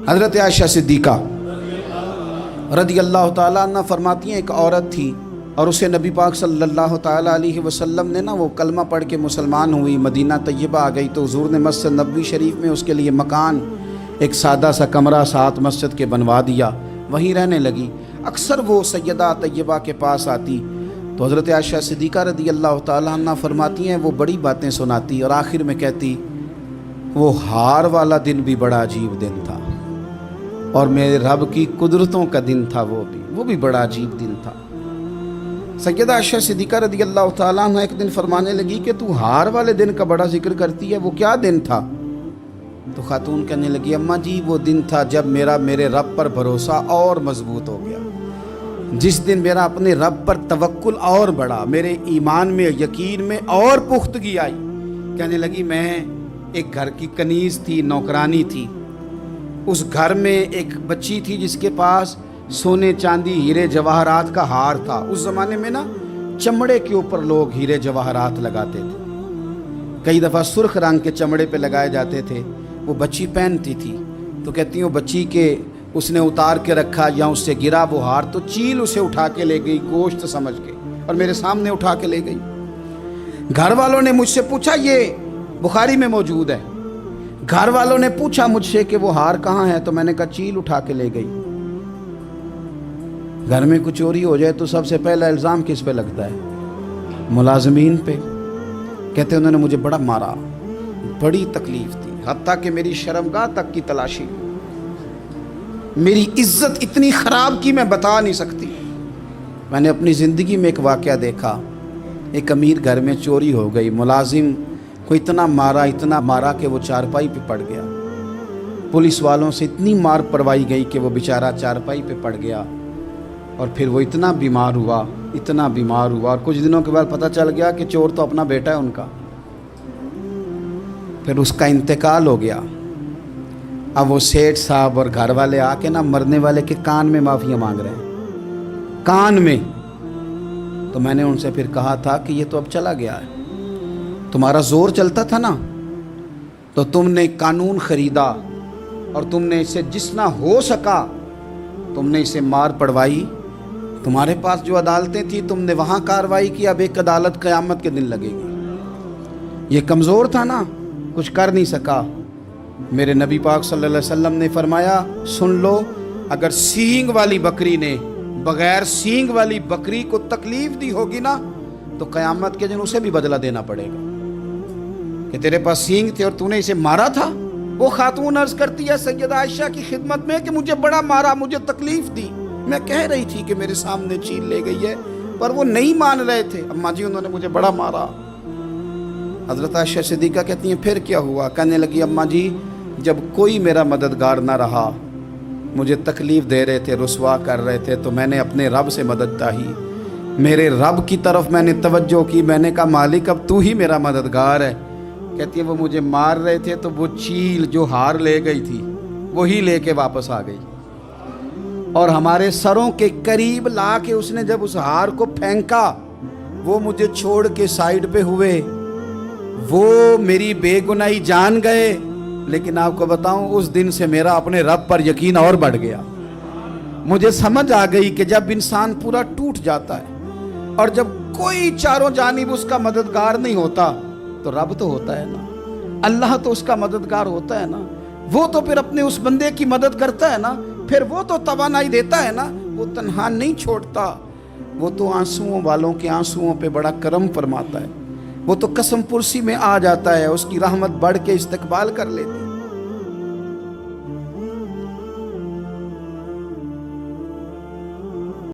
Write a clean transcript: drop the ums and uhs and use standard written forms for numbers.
حضرت عائشہ صدیقہ رضی اللہ تعالیٰ عنہ فرماتی ہیں ایک عورت تھی اور اسے نبی پاک صلی اللہ تعالیٰ علیہ وسلم نے وہ کلمہ پڑھ کے مسلمان ہوئی، مدینہ طیبہ آ گئی تو حضور نے مسجد نبوی شریف میں اس کے لیے مکان، ایک سادہ سا کمرہ ساتھ مسجد کے بنوا دیا، وہیں رہنے لگی۔ اکثر وہ سیدہ طیبہ کے پاس آتی تو حضرت عائشہ صدیقہ رضی اللہ تعالیٰ عنہ فرماتی ہیں وہ بڑی باتیں سناتی اور آخر میں کہتی وہ ہار والا دن بھی بڑا عجیب دن تھا اور میرے رب کی قدرتوں کا دن تھا، وہ بھی بڑا عجیب دن تھا۔ سیدہ عائشہ صدیقہ رضی اللہ تعالیٰ عنہ ایک دن فرمانے لگی کہ تو ہار والے دن کا بڑا ذکر کرتی ہے، وہ کیا دن تھا؟ تو خاتون کہنے لگی اماں جی وہ دن تھا جب میرے رب پر بھروسہ اور مضبوط ہو گیا، جس دن میرا اپنے رب پر توکل اور بڑھا، میرے ایمان میں یقین میں اور پختگی آئی۔ کہنے لگی میں ایک گھر کی کنیز تھی، نوکرانی تھی، اس گھر میں ایک بچی تھی جس کے پاس سونے چاندی ہیرے جواہرات کا ہار تھا۔ اس زمانے میں چمڑے کے اوپر لوگ ہیرے جواہرات لگاتے تھے، کئی دفعہ سرخ رنگ کے چمڑے پہ لگائے جاتے تھے، وہ بچی پہنتی تھی تو کہتی ہوں بچی کے اس نے اتار کے رکھا یا اس سے گرا وہ ہار تو چیل اسے اٹھا کے لے گئی گوشت سمجھ کے اور میرے سامنے اٹھا کے لے گئی۔ گھر والوں نے مجھ سے پوچھا، یہ بخاری میں موجود ہے، گھر والوں نے پوچھا مجھ سے کہ وہ ہار کہاں ہے تو میں نے کہا چیل اٹھا کے لے گئی۔ گھر میں کچھ چوری ہو جائے تو سب سے پہلا الزام کس پہ لگتا ہے؟ ملازمین پہ۔ کہتے انہوں نے مجھے بڑا مارا، بڑی تکلیف تھی، حتیٰ کہ میری شرمگاہ تک کی تلاشی، میری عزت اتنی خراب کی میں بتا نہیں سکتی۔ میں نے اپنی زندگی میں ایک واقعہ دیکھا، ایک امیر گھر میں چوری ہو گئی، ملازم کو اتنا مارا کہ وہ چارپائی پہ پڑ گیا، پولیس والوں سے اتنی مار پروائی گئی کہ وہ بیچارہ چارپائی پہ پڑ گیا اور پھر وہ اتنا بیمار ہوا اور کچھ دنوں کے بعد پتہ چل گیا کہ چور تو اپنا بیٹا ہے ان کا، پھر اس کا انتقال ہو گیا۔ اب وہ سیٹھ صاحب اور گھر والے آ کے مرنے والے کے کان میں معافی مانگ رہے ہیں، کان میں۔ تو میں نے ان سے پھر کہا تھا کہ یہ تو اب چلا گیا ہے، تمہارا زور چلتا تھا نا تو تم نے قانون خریدا اور تم نے اسے جتنا ہو سکا تم نے اسے مار پڑوائی، تمہارے پاس جو عدالتیں تھیں تم نے وہاں کارروائی کی، اب ایک عدالت قیامت کے دن لگے گی۔ یہ کمزور تھا نا، کچھ کر نہیں سکا۔ میرے نبی پاک صلی اللہ علیہ وسلم نے فرمایا سن لو، اگر سینگ والی بکری نے بغیر سینگ والی بکری کو تکلیف دی ہوگی نا تو قیامت کے دن اسے بھی بدلہ دینا پڑے گا کہ تیرے پاس سینگ تھے اور تو نے اسے مارا تھا۔ وہ خاتون عرض کرتی ہے سیدہ عائشہ کی خدمت میں کہ مجھے بڑا مارا، مجھے تکلیف دی، میں کہہ رہی تھی کہ میرے سامنے چیل لے گئی ہے پر وہ نہیں مان رہے تھے، اماں جی انہوں نے مجھے بڑا مارا۔ حضرت عائشہ صدیقہ کہتی ہیں پھر کیا ہوا؟ کہنے لگی اماں جی جب کوئی میرا مددگار نہ رہا، مجھے تکلیف دے رہے تھے، رسوا کر رہے تھے، تو میں نے اپنے رب سے مدد چاہی، میرے رب کی طرف میں نے توجہ کی، میں نے کہا مالک اب تو ہی میرا مددگار ہے۔ کہتی ہے وہ مجھے مار رہے تھے تو وہ چیل جو ہار لے گئی تھی وہی لے کے واپس آ گئی اور ہمارے سروں کے قریب لا کے اس نے جب اس ہار کو پھینکا وہ مجھے چھوڑ کے سائیڈ پہ ہوئے، وہ میری بے گناہی جان گئے، لیکن آپ کو بتاؤں اس دن سے میرا اپنے رب پر یقین اور بڑھ گیا۔ مجھے سمجھ آ گئی کہ جب انسان پورا ٹوٹ جاتا ہے اور جب کوئی چاروں جانب اس کا مددگار نہیں ہوتا تو رب تو ہوتا ہے نا، اللہ تو اس کا مددگار ہوتا ہے نا، وہ تو پھر اپنے اس بندے کی مدد کرتا ہے نا، پھر وہ تو توانائی دیتا ہے نا، وہ تنہا نہیں چھوڑتا، وہ تو آنسوؤں والوں کے آنسوؤں پہ بڑا کرم فرماتا ہے، وہ تو قسم پرسی میں آ جاتا ہے، اس کی رحمت بڑھ کے استقبال کر لیتی ہے۔